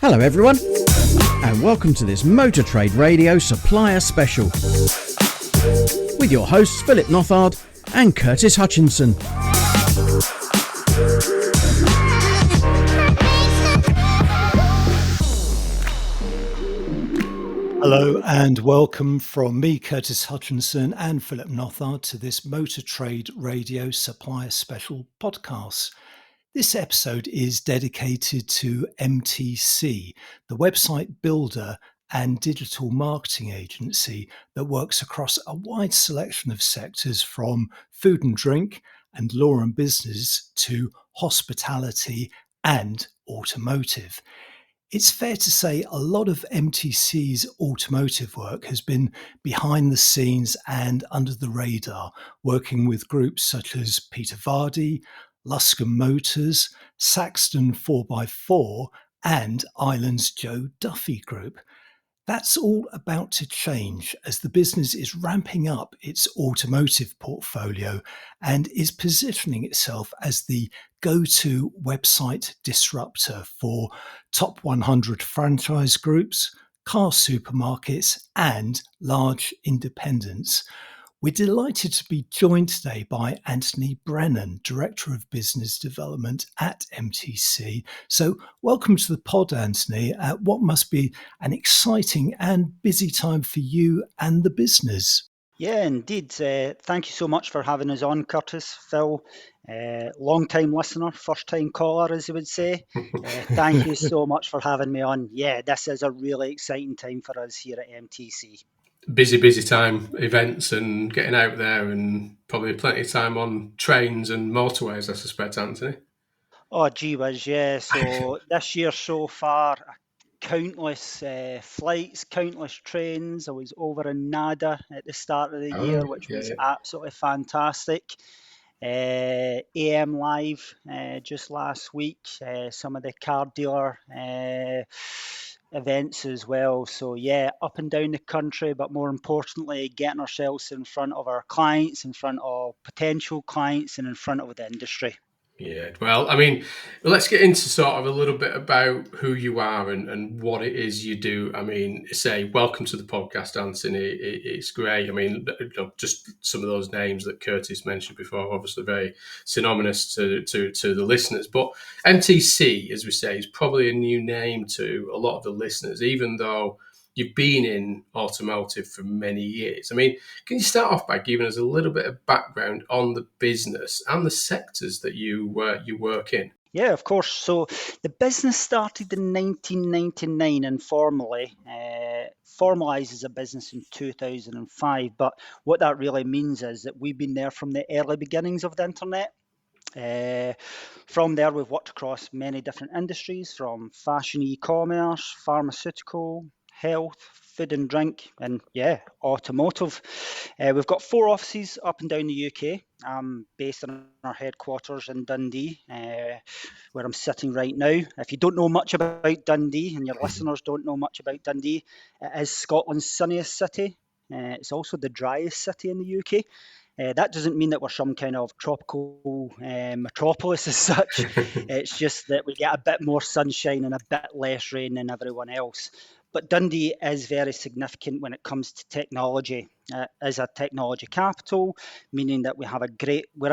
Hello everyone, and welcome to this Motor Trade Radio Supplier Special with your hosts Philip Nothard and Curtis Hutchinson. Hello and welcome from me, Curtis Hutchinson, and Philip Nothard to this Motor Trade Radio Supplier Special podcast. This episode is dedicated to MTC, the website builder and digital marketing agency that works across a wide selection of sectors from food and drink and law and business to hospitality and automotive. It's fair to say a lot of MTC's automotive work has been behind the scenes and under the radar, working with groups such as Peter Vardy, Luscombe Motors, Saxton 4x4 and Ireland's Joe Duffy Group. That's all about to change as the business is ramping up its automotive portfolio and is positioning itself as the go-to website disruptor for top 100 franchise groups, car supermarkets and large independents. We're delighted to be joined today by Anthony Brennan, Director of Business Development at MTC. So welcome to the pod, Anthony, at what must be an exciting and busy time for you and the business. Yeah, indeed. Thank you so much for having us on, Curtis, Phil. Long-time listener, first-time caller, as you would say. Thank you so much for having me on. Yeah, this is a really exciting time for us here at MTC. Busy time, events and getting out there, and probably plenty of time on trains and motorways, I suspect, Anthony. Oh, gee whiz, yeah. So this year so far, countless flights, countless trains. I was over in Nada at the start of the year, which was absolutely fantastic. AM Live just last week, some of the car dealer events as well. So yeah, up and down the country, but more importantly, getting ourselves in front of our clients, in front of potential clients, and in front of the industry. Yeah, well, I mean, let's get into sort of a little bit about who you are and what it is you do. I mean, say, welcome to the podcast, Anthony. It's great. I mean, just some of those names that Curtis mentioned before, obviously very synonymous to the listeners. But MTC, as we say, is probably a new name to a lot of the listeners, even though you've been in automotive for many years. I mean, can you start off by giving us a little bit of background on the business and the sectors that you work in? Yeah, of course. So the business started in 1999 and formalised as a business in 2005. But what that really means is that we've been there from the early beginnings of the internet. From there, we've worked across many different industries, from fashion, e-commerce, pharmaceutical, health, food and drink, and automotive. We've got 4 offices up and down the UK. I'm based in our headquarters in Dundee, where I'm sitting right now. If you don't know much about Dundee, and your listeners don't know much about Dundee, it is Scotland's sunniest city. It's also the driest city in the UK. That doesn't mean that we're some kind of tropical metropolis as such. It's just that we get a bit more sunshine and a bit less rain than everyone else. But Dundee is very significant when it comes to technology. As a technology capital, meaning that we're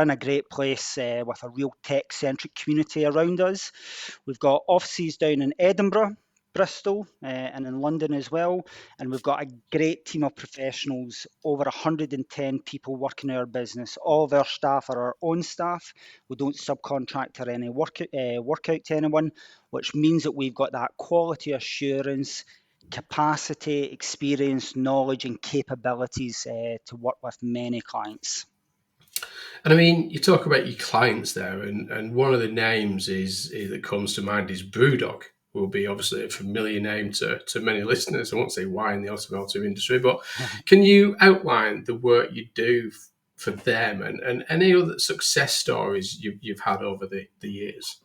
in a great place with a real tech-centric community around us. We've got offices down in Edinburgh, Bristol, and in London as well. And we've got a great team of professionals, over 110 people working in our business. All of our staff are our own staff. We don't subcontract or any work out to anyone, which means that we've got that quality assurance, capacity, experience, knowledge and capabilities to work with many clients. And I mean, you talk about your clients there, and one of the names that comes to mind is Brewdog. Will be obviously a familiar name to many listeners. I won't say why in the automotive industry, but can you outline the work you do for them and any other success stories you've had over the years?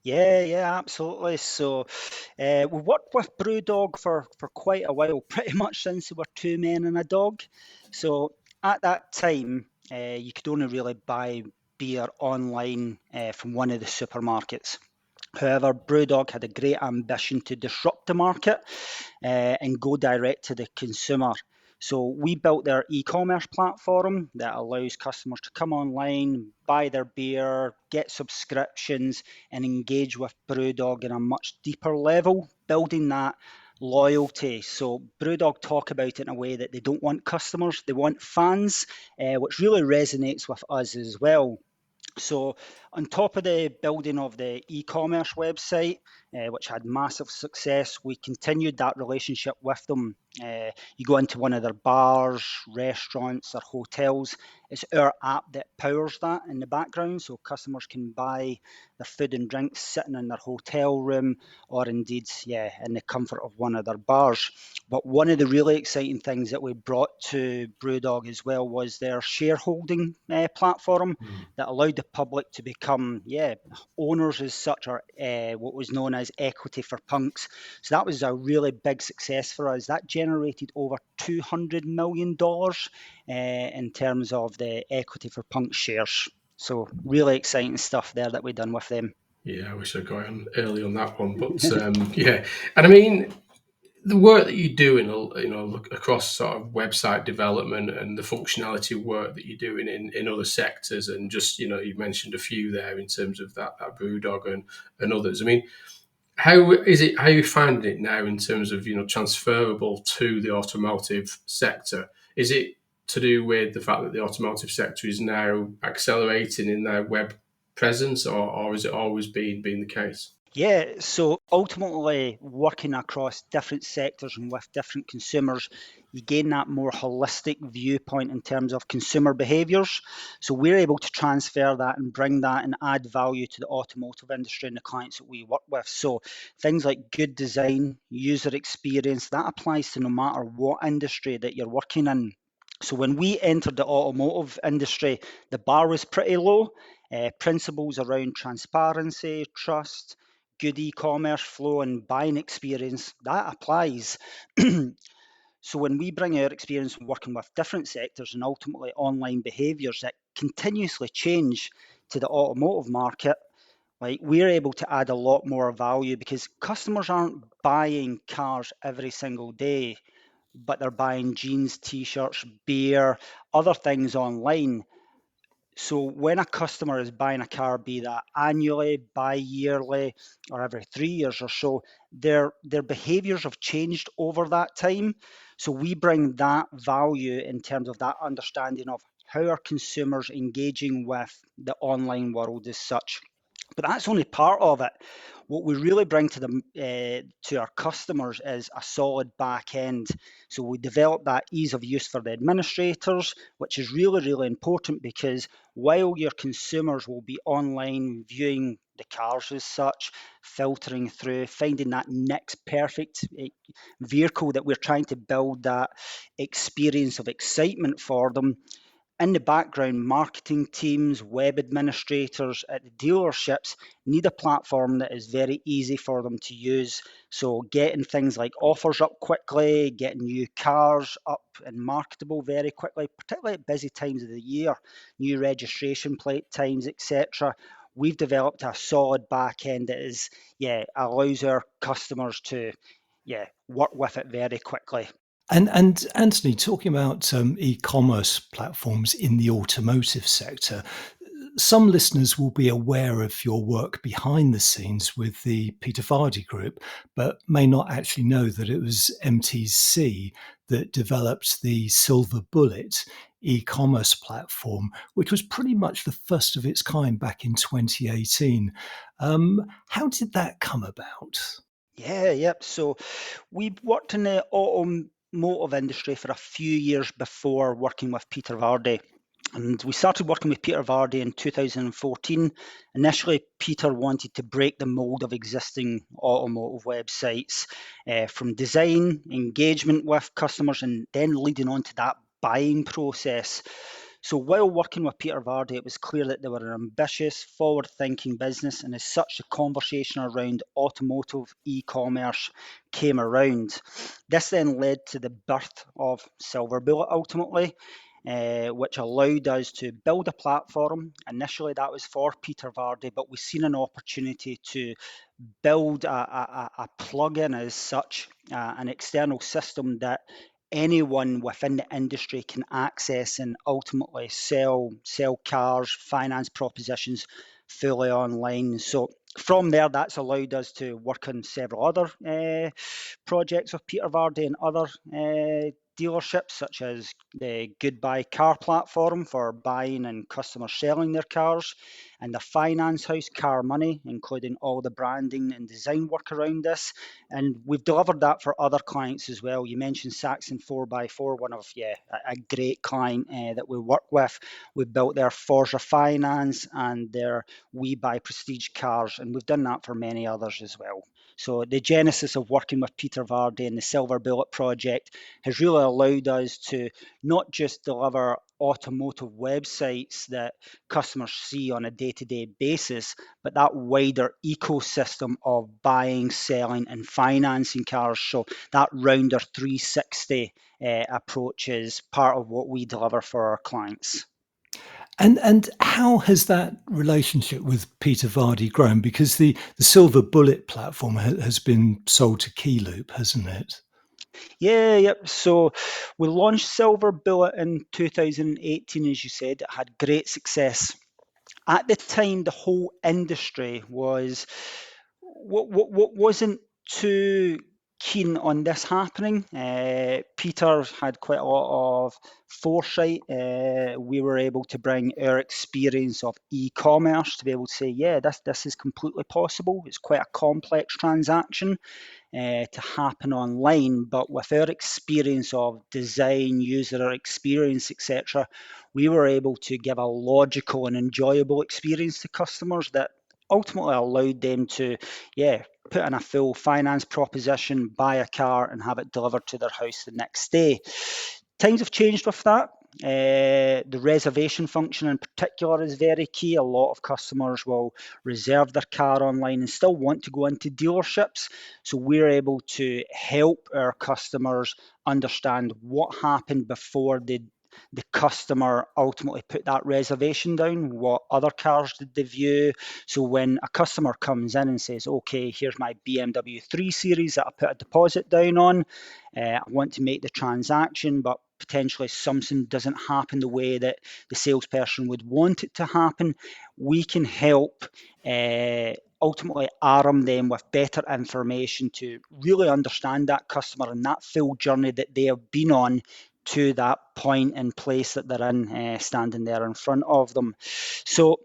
Yeah, absolutely. So we worked with Brewdog for quite a while, pretty much since we were 2 men and a dog. So at that time, you could only really buy beer online from one of the supermarkets. However, Brewdog had a great ambition to disrupt the market and go direct to the consumer. So we built their e-commerce platform that allows customers to come online, buy their beer, get subscriptions, and engage with Brewdog in a much deeper level, building that loyalty. So Brewdog talk about it in a way that they don't want customers, they want fans, which really resonates with us as well. So on top of the building of the e-commerce website, which had massive success, we continued that relationship with them. You go into one of their bars, restaurants, or hotels. It's our app that powers that in the background, so customers can buy their food and drinks sitting in their hotel room, or indeed, in the comfort of one of their bars. But one of the really exciting things that we brought to Brewdog as well was their shareholding platform that allowed the public to become, owners as such, or what was known as equity for punks. So that was a really big success for us. That generated over $200 million in terms of the equity for punk shares. So really exciting stuff there that we've done with them. Yeah, I wish I got on early on that one, but yeah. And I mean, the work that you do across sort of website development and the functionality work that you're doing in other sectors, and just you mentioned a few there in terms of that Brewdog and others. I mean, how are you finding it now in terms of transferable to the automotive sector? Is it to do with the fact that the automotive sector is now accelerating in their web presence, or has it always been the case? Yeah, so ultimately working across different sectors and with different consumers, you gain that more holistic viewpoint in terms of consumer behaviours. So we're able to transfer that and bring that and add value to the automotive industry and the clients that we work with. So things like good design, user experience, that applies to no matter what industry that you're working in. So when we entered the automotive industry, the bar was pretty low. Principles around transparency, trust, good e-commerce flow and buying experience, that applies. So when we bring our experience working with different sectors and ultimately online behaviours that continuously change to the automotive market, like we're able to add a lot more value because customers aren't buying cars every single day, but they're buying jeans, t-shirts, beer, other things online. So when a customer is buying a car, be that annually, bi-yearly, or every 3 years or so, their behaviours have changed over that time. So we bring that value in terms of that understanding of how are consumers engaging with the online world as such. But that's only part of it. What we really bring to them, to our customers, is a solid back end. So we develop that ease of use for the administrators, which is really, really important because while your consumers will be online viewing the cars as such, filtering through, finding that next perfect vehicle that we're trying to build that experience of excitement for them, in the background, marketing teams, web administrators at the dealerships need a platform that is very easy for them to use. So getting things like offers up quickly, getting new cars up and marketable very quickly, particularly at busy times of the year, new registration plate times, etc. We've developed a solid back end that is, allows our customers to, work with it very quickly. And Anthony, talking about e-commerce platforms in the automotive sector, some listeners will be aware of your work behind the scenes with the Peter Vardy Group, but may not actually know that it was MTC that developed the Silver Bullet e-commerce platform, which was pretty much the first of its kind back in 2018. How did that come about? So we worked in the automotive industry for a few years before working with Peter Vardy. And we started working with Peter Vardy in 2014. Initially, Peter wanted to break the mold of existing automotive websites from design, engagement with customers, and then leading on to that buying process. So while working with Peter Vardy, it was clear that they were an ambitious, forward-thinking business, and as such, the conversation around automotive e-commerce came around. This then led to the birth of Silver Bullet ultimately. which allowed us to build a platform. Initially, that was for Peter Vardy, but we've seen an opportunity to build a plug-in as such, an external system that anyone within the industry can access and ultimately sell cars, finance propositions fully online. So from there, that's allowed us to work on several other projects with Peter Vardy and other dealerships, such as the Goodbye Car platform for buying and customers selling their cars, and the finance house Car Money, including all the branding and design work around this. And we've delivered that for other clients as well. You mentioned Saxon 4x4, one of a great client that we work with. We've built their Forza Finance and their We Buy Prestige cars, and we've done that for many others as well. So the genesis of working with Peter Vardy and the Silver Bullet project has really allowed us to not just deliver automotive websites that customers see on a day-to-day basis, but that wider ecosystem of buying, selling, and financing cars. So that rounder 360 approach is part of what we deliver for our clients. And how has that relationship with Peter Vardy grown? Because the Silver Bullet platform has been sold to Keyloop, hasn't it? Yep. So we launched Silver Bullet in 2018, as you said. It had great success. At the time, the whole industry wasn't too keen on this happening. Peter had quite a lot of foresight. We were able to bring our experience of e-commerce to be able to say, yeah, this is completely possible. It's quite a complex transaction to happen online, but with our experience of design, user experience, etc., we were able to give a logical and enjoyable experience to customers that ultimately allowed them to, put in a full finance proposition, buy a car, and have it delivered to their house the next day. Times have changed with that. The reservation function in particular is very key. A lot of customers will reserve their car online and still want to go into dealerships. So we're able to help our customers understand what happened before the customer ultimately put that reservation down. What other cars did they view? So when a customer comes in and says, okay, here's my BMW 3 Series that I put a deposit down on, I want to make the transaction, but potentially something doesn't happen the way that the salesperson would want it to happen, we can help ultimately arm them with better information to really understand that customer and that full journey that they have been on to that point and place that they're in, standing there in front of them. So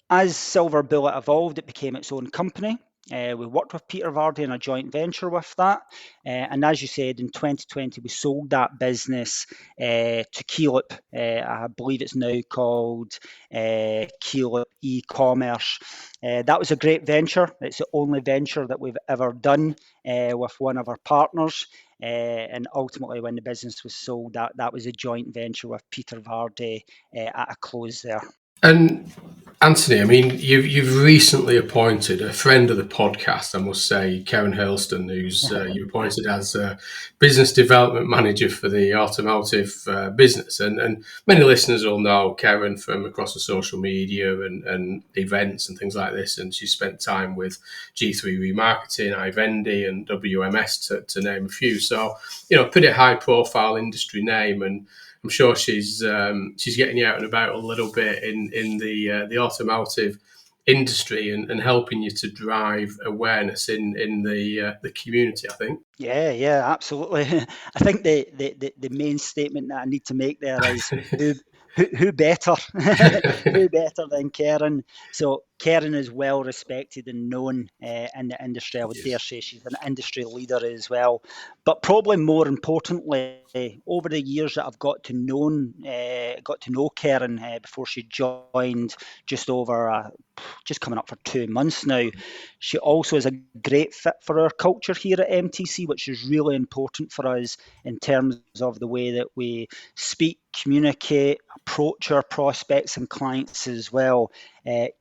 as Silver Bullet evolved, it became its own company. We worked with Peter Vardy in a joint venture with that. And as you said, in 2020, we sold that business to Keyloop. I believe it's now called Keyloop e-commerce. That was a great venture. It's the only venture that we've ever done with one of our partners. And ultimately, when the business was sold, that was a joint venture with Peter Vardy at a close there. And Anthony, I mean, you've recently appointed a friend of the podcast, I must say, Karen Hurlston, who's you appointed as business development manager for the automotive business. And many listeners will know Karen from across the social media and events and things like this. And she spent time with G3 Remarketing, iVendy, and WMS to name a few. So, pretty high profile industry name, and I'm sure she's getting you out and about a little bit in the automotive industry and helping you to drive awareness in the community, I think. Yeah, absolutely. I think the main statement that I need to make there is who better who better than Karen? So Karen is well respected and known in the industry. I would dare say she's an industry leader as well. But probably more importantly, over the years that I've got to know Karen before she joined, just coming up for 2 months now, she also is a great fit for our culture here at MTC, which is really important for us in terms of the way that we speak, communicate, approach our prospects and clients as well.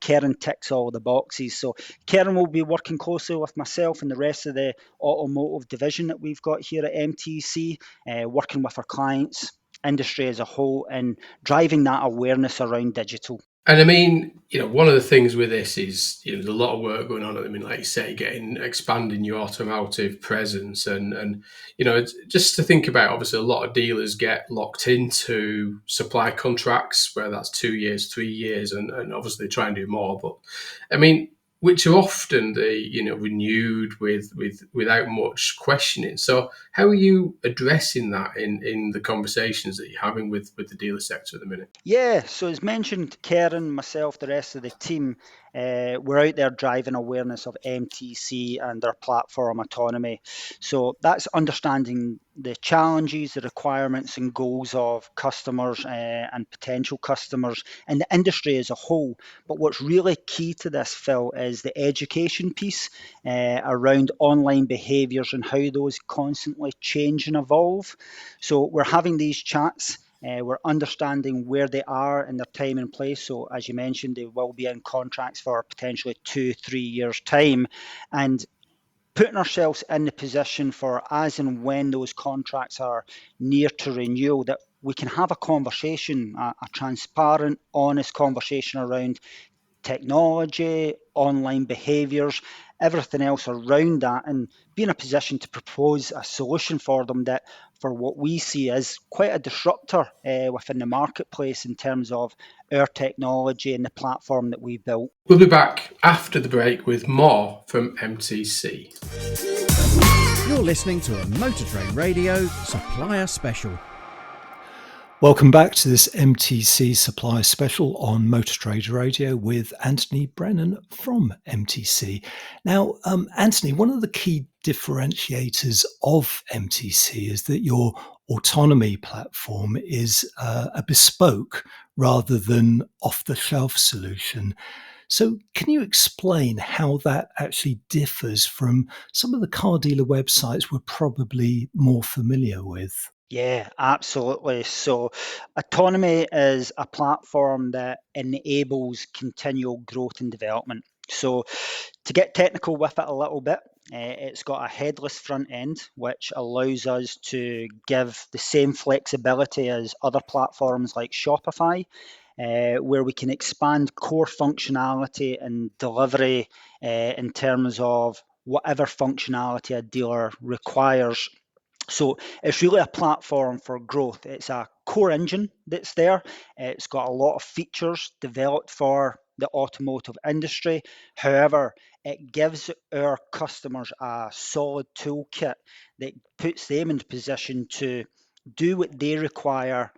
Karen ticks all the boxes. So Karen will be working closely with myself and the rest of the automotive division that we've got here at MTC, working with our clients, industry as a whole and driving that awareness around digital. And I mean, one of the things with this is, there's a lot of work going on at the minute, like you say, expanding your automotive presence, and it's just to think about. Obviously, a lot of dealers get locked into supply contracts, where that's 2 years, 3 years, and obviously try and do more. But I mean, which are often renewed without much questioning. So, how are you addressing that in the conversations that you're having with the dealer sector at the minute? Yeah, so as mentioned, Karen, myself, the rest of the team, we're out there driving awareness of MTC and their platform autonomy. So that's understanding the challenges, the requirements and goals of customers and potential customers and the industry as a whole. But what's really key to this, Phil, is the education piece around online behaviours and how those constantly change and evolve. So we're having these chats. We're understanding where they are in their time and place. So as you mentioned, they will be in contracts for potentially 2-3 years' time. And putting ourselves in the position for as and when those contracts are near to renewal, that we can have a conversation, a transparent, honest conversation around technology, online behaviours, everything else around that, and be in a position to propose a solution for them that, for what we see as quite a disruptor within the marketplace in terms of our technology and the platform that we've built. We'll be back after the break with more from MTC. You're listening to a Motor Trade Radio Supplier Special. Welcome back to this MTC Supplier Special on Motor Trade Radio with Anthony Brennan from MTC. Now, Anthony, one of the key differentiators of MTC is that your autonomy platform is a bespoke rather than off-the-shelf solution. So can you explain how that actually differs from some of the car dealer websites we're probably more familiar with? Yeah, absolutely. So autonomy is a platform that enables continual growth and development. So to get technical with it a little bit, it's got a headless front end, which allows us to give the same flexibility as other platforms like Shopify, where we can expand core functionality and delivery in terms of whatever functionality a dealer requires. So it's really a platform for growth. It's a core engine that's there. It's got a lot of features developed for the automotive industry. However, it gives our customers a solid toolkit that puts them in position to do what they require,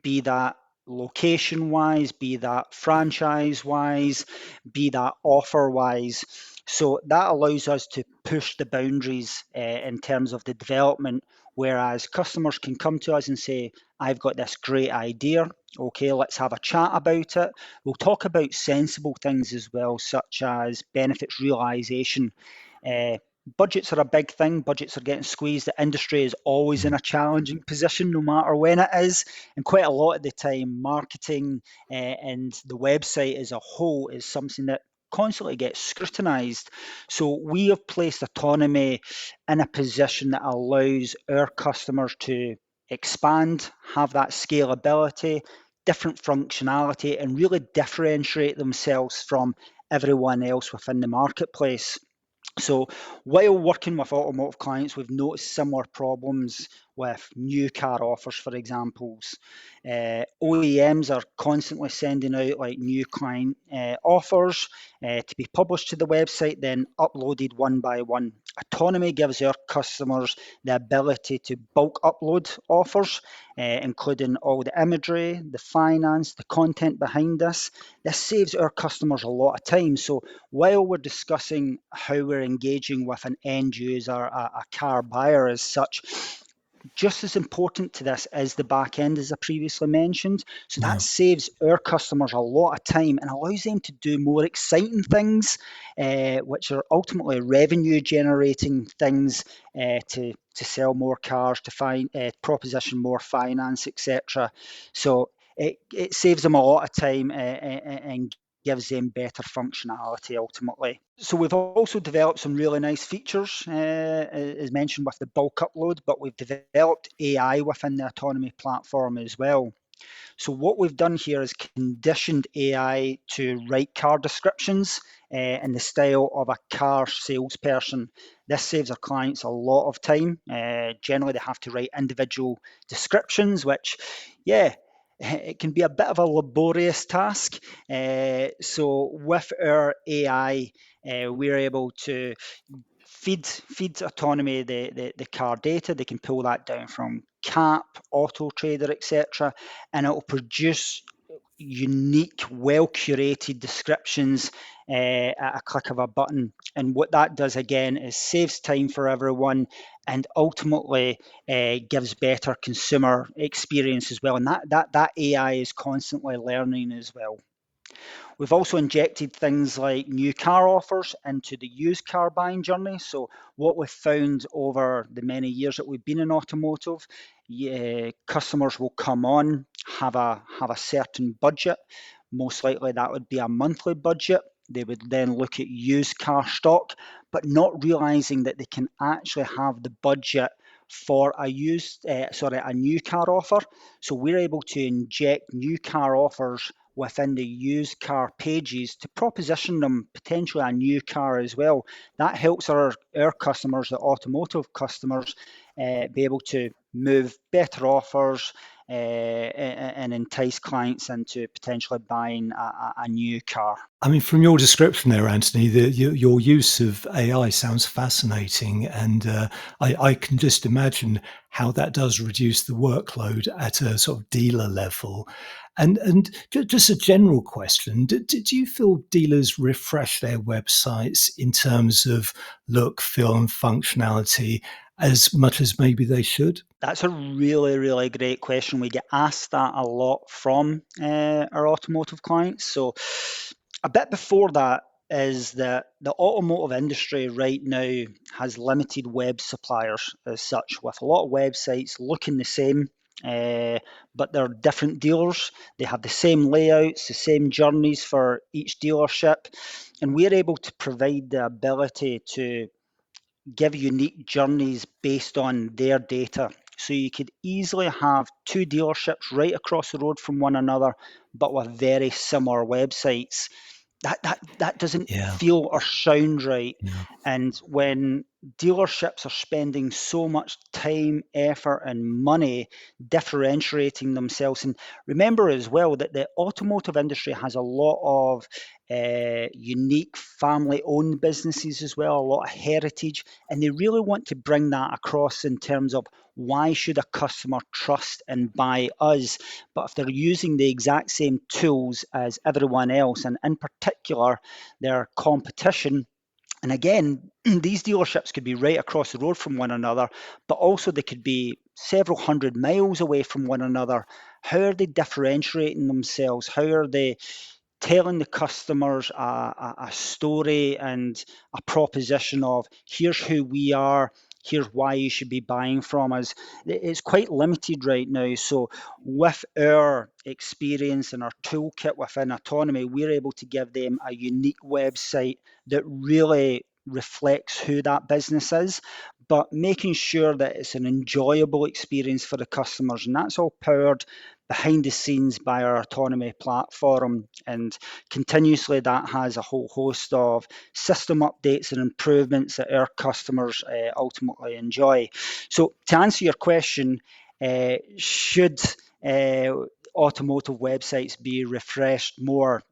be that location wise, be that franchise wise, be that offer wise. So that allows us to push the boundaries in terms of the development, whereas customers can come to us and say, I've got this great idea. Okay, let's have a chat about it. We'll talk about sensible things as well, such as benefits realization. Budgets are a big thing. Budgets are getting squeezed. The industry is always in a challenging position, no matter when it is. And quite a lot of the time, marketing and the website as a whole is something that constantly gets scrutinized. So we have placed autonomy in a position that allows our customers to expand, have that scalability, different functionality, and really differentiate themselves from everyone else within the marketplace. So while working with automotive clients, we've noticed similar problems with new car offers, for examples. OEMs are constantly sending out like new client offers to be published to the website, then uploaded one by one. Autonomy gives our customers the ability to bulk upload offers, including all the imagery, the finance, the content behind this. This saves our customers a lot of time. So while we're discussing how we're engaging with an end user, a car buyer as such, just as important to this is the back end, as I previously mentioned. So that saves our customers a lot of time and allows them to do more exciting things, which are ultimately revenue generating things to sell more cars, to proposition more finance, etc. So it saves them a lot of time and gives them better functionality ultimately. So we've also developed some really nice features, as mentioned with the bulk upload, but we've developed AI within the autonomy platform as well. So what we've done here is conditioned AI to write car descriptions in the style of a car salesperson. This saves our clients a lot of time. Generally, they have to write individual descriptions, which, it can be a bit of a laborious task. So with our AI, we're able to feed autonomy the car data. They can pull that down from CAP, Auto Trader, etc., and it will produce unique, well curated descriptions at a click of a button. And what that does again is saves time for everyone and ultimately gives better consumer experience as well. And that AI is constantly learning as well. We've also injected things like new car offers into the used car buying journey. So what we've found over the many years that we've been in automotive, customers will come on, have a certain budget. Most likely that would be a monthly budget. They would then look at used car stock, but not realizing that they can actually have the budget for a new car offer. So we're able to inject new car offers within the used car pages to proposition them potentially a new car as well. That helps our customers, the automotive customers, be able to move better offers and entice clients into potentially buying a new car. I mean, from your description there, Anthony, your use of AI sounds fascinating, and I can just imagine how that does reduce the workload at a sort of dealer level. And just a general question: do you feel dealers refresh their websites in terms of look, feel, and functionality as much as maybe they should? That's a really, really great question. We get asked that a lot from our automotive clients. So a bit before that is that the automotive industry right now has limited web suppliers as such, with a lot of websites looking the same, but they're different dealers. They have the same layouts, the same journeys for each dealership, and we're able to provide the ability to give unique journeys based on their data. So you could easily have two dealerships right across the road from one another, but with very similar websites. That doesn't Yeah, feel or sound right. yeah. And when dealerships are spending so much time, effort, and money differentiating themselves, and remember as well that the automotive industry has a lot of unique family-owned businesses as well, a lot of heritage, and they really want to bring that across in terms of why should a customer trust and buy us? But if they're using the exact same tools as everyone else, and in particular their competition, and again, these dealerships could be right across the road from one another, but also they could be several hundred miles away from one another. How are they differentiating themselves? How are they telling the customers a story and a proposition of here's who we are, here's why you should be buying from us? It's quite limited right now. So with our experience and our toolkit within autonomy, we're able to give them a unique website that really reflects who that business is, but making sure that it's an enjoyable experience for the customers. And that's all powered behind the scenes by our autonomy platform, and continuously that has a whole host of system updates and improvements that our customers ultimately enjoy. So to answer your question, should automotive websites be refreshed more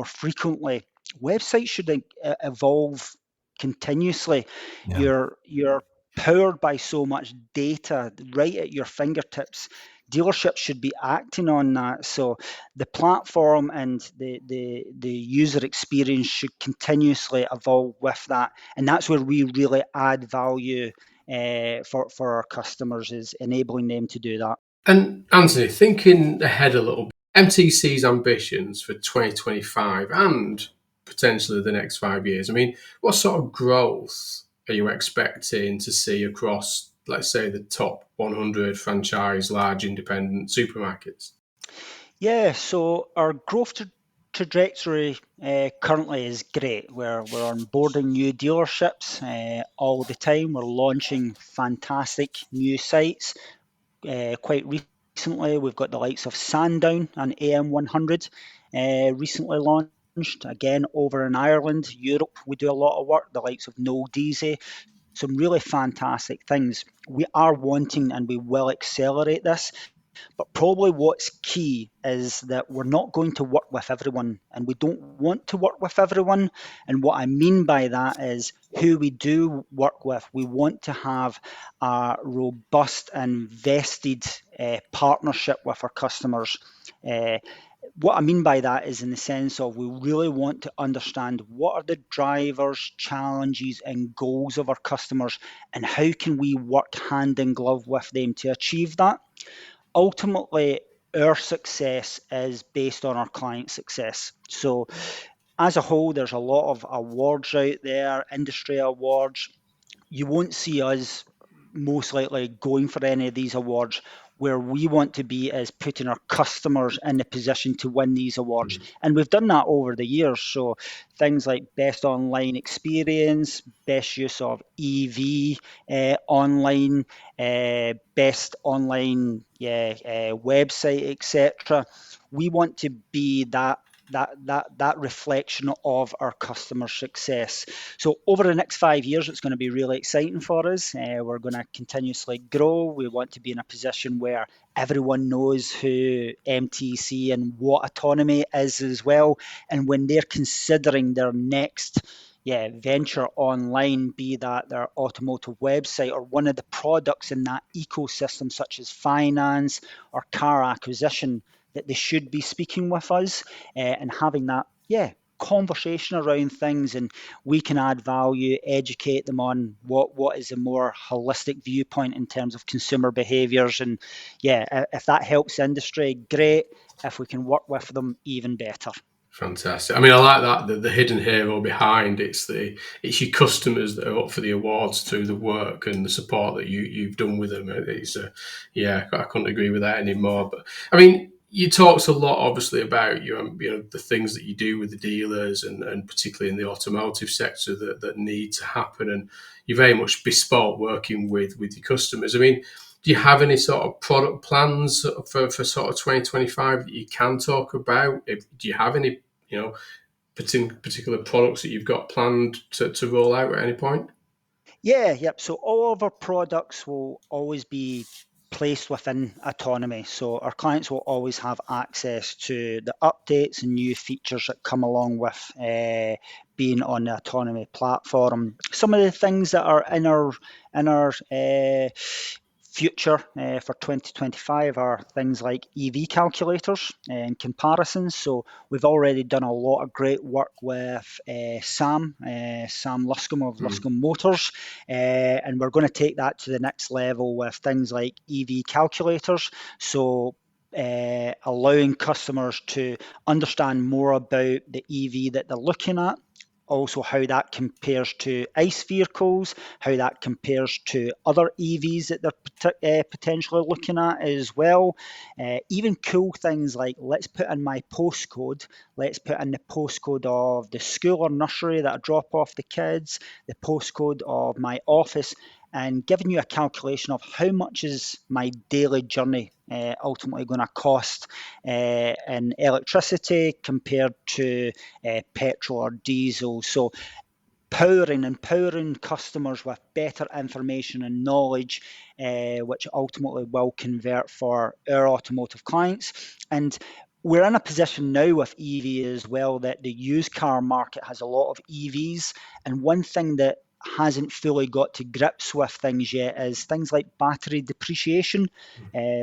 frequently? Websites should evolve continuously. Yeah. You're powered by so much data right at your fingertips. Dealerships should be acting on that. So the platform and the user experience should continuously evolve with that. And that's where we really add value for our customers, is enabling them to do that. And Anthony, thinking ahead a little bit, MTC's ambitions for 2025 and potentially the next 5 years, I mean, what sort of growth are you expecting to see across, let's say, the top 100 franchise large independent supermarkets? Yeah, so our growth trajectory currently is great. We're onboarding new dealerships all the time. We're launching fantastic new sites. Quite recently, we've got the likes of Sandown and AM100 recently launched. Again, over in Ireland, Europe, we do a lot of work. The likes of Noel Deasy. Some really fantastic things. We are wanting and we will accelerate this. But probably what's key is that we're not going to work with everyone, and we don't want to work with everyone. And what I mean by that is who we do work with, we want to have a robust and vested partnership with our customers. What I mean by that is in the sense of we really want to understand what are the drivers, challenges, and goals of our customers, and how can we work hand in glove with them to achieve that. Ultimately, our success is based on our client success. So as a whole, there's a lot of awards out there, industry awards. You won't see us most likely going for any of these awards. Where we want to be is putting our customers in the position to win these awards. And we've done that over the years. So things like best online experience, best use of EV online, best online website, etc. We want to be that reflection of our customer success. So over the next 5 years, it's going to be really exciting for us. We're going to continuously grow. We want to be in a position where everyone knows who MTC and what autonomy is as well. And when they're considering their next venture online, be that their automotive website or one of the products in that ecosystem, such as finance or car acquisition, that they should be speaking with us and having that conversation around things, and we can add value, educate them on what is a more holistic viewpoint in terms of consumer behaviors. And if that helps the industry, great. If we can work with them, even better. Fantastic. I mean, I like that the hidden hero behind it's your customers that are up for the awards through the work and the support that you've done with them. It's I couldn't agree with that anymore. But I mean, you talked a lot, obviously, about the things that you do with the dealers and particularly in the automotive sector that need to happen, and you're very much bespoke working with your customers. I mean, do you have any sort of product plans for sort of 2025 that you can talk about? Do you have any particular products that you've got planned to roll out at any point? Yep. So all of our products will always be placed within autonomy. So our clients will always have access to the updates and new features that come along with being on the autonomy platform. Some of the things that are in our future for 2025 are things like EV calculators and comparisons. So we've already done a lot of great work with Sam Luscombe of Luscombe Motors, and we're going to take that to the next level with things like EV calculators. So allowing customers to understand more about the EV that they're looking at, also how that compares to ICE vehicles, how that compares to other EVs that they're potentially looking at as well. Even cool things like, let's put in my postcode, let's put in the postcode of the school or nursery that I drop off the kids, the postcode of my office, and giving you a calculation of how much is my daily journey ultimately going to cost in electricity compared to petrol or diesel. So empowering customers with better information and knowledge, which ultimately will convert for our automotive clients. And we're in a position now with EV as well that the used car market has a lot of EVs. And one thing that hasn't fully got to grips with things yet is things like battery depreciation.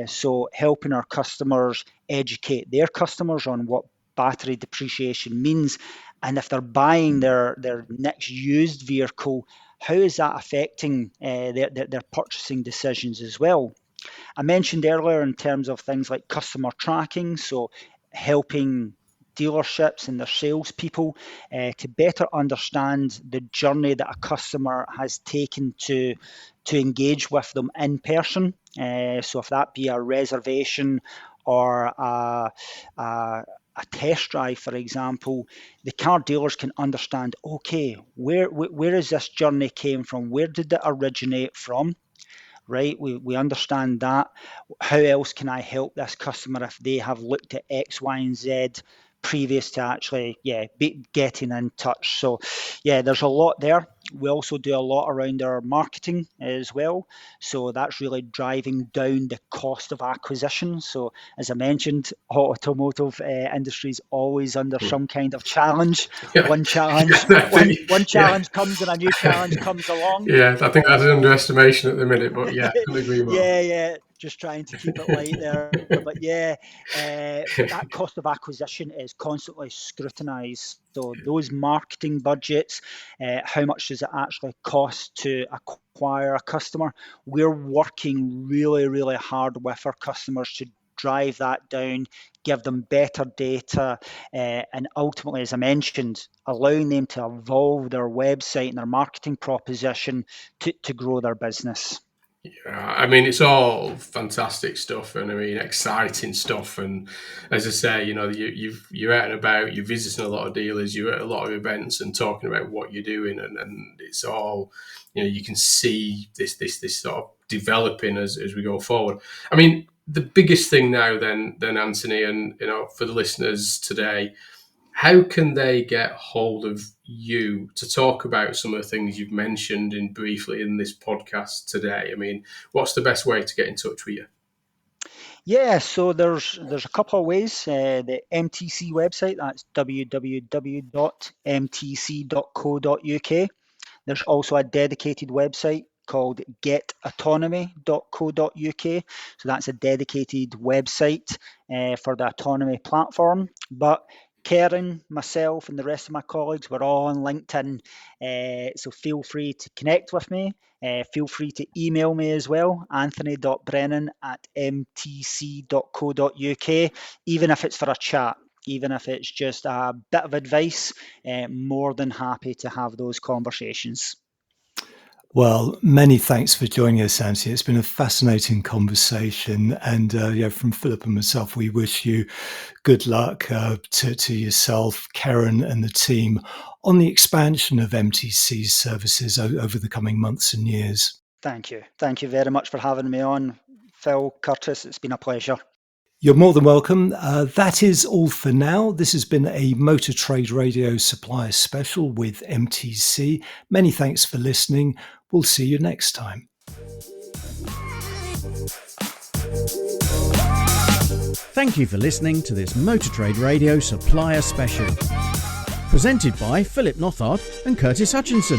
So helping our customers educate their customers on what battery depreciation means, and if they're buying their next used vehicle, how is that affecting their purchasing decisions as well? I mentioned earlier in terms of things like customer tracking, so helping dealerships and their salespeople to better understand the journey that a customer has taken to engage with them in person. So if that be a reservation or a a test drive, for example, the car dealers can understand, okay, where is this journey came from? Where did it originate from? Right, we understand that. How else can I help this customer if they have looked at X, Y, and Z previous to actually getting in touch? So there's a lot there. We also do a lot around our marketing as well, so that's really driving down the cost of acquisition. So as I mentioned, automotive industry is always under some kind of challenge. One challenge comes and a new challenge comes along. I think that's an underestimation at the minute, but I couldn't agree more. Just trying to keep it light there. But but that cost of acquisition is constantly scrutinized. So those marketing budgets, how much does it actually cost to acquire a customer? We're working really, really hard with our customers to drive that down, give them better data, and ultimately, as I mentioned, allowing them to evolve their website and their marketing proposition to grow their business. I mean, it's all fantastic stuff, and I mean, exciting stuff. And as I say, you're out and about, you're visiting a lot of dealers, you're at a lot of events and talking about what you're doing, and it's all, you can see this sort of developing as we go forward. I mean, the biggest thing now, then Anthony, and for the listeners today, how can they get hold of you to talk about some of the things you've mentioned briefly in this podcast today? I mean, what's the best way to get in touch with you? So there's a couple of ways. The MTC website, that's www.mtc.co.uk. There's also a dedicated website called getautonomy.co.uk. So that's a dedicated website for the autonomy platform. But Karen, myself, and the rest of my colleagues, we're all on LinkedIn. So feel free to connect with me. Feel free to email me as well, anthony.brennan@mtc.co.uk, even if it's for a chat. Even if it's just a bit of advice, more than happy to have those conversations. Well, many thanks for joining us, Anthony. It's been a fascinating conversation. And from Philip and myself, we wish you good luck to yourself, Karen, and the team on the expansion of MTC's services over the coming months and years. Thank you. Thank you very much for having me on, Phil, Curtis. It's been a pleasure. You're more than welcome. That is all for now. This has been a Motor Trade Radio Supplier Special with MTC. Many thanks for listening. We'll see you next time. Thank you for listening to this Motor Trade Radio Supplier Special. Presented by Philip Nothard and Curtis Hutchinson.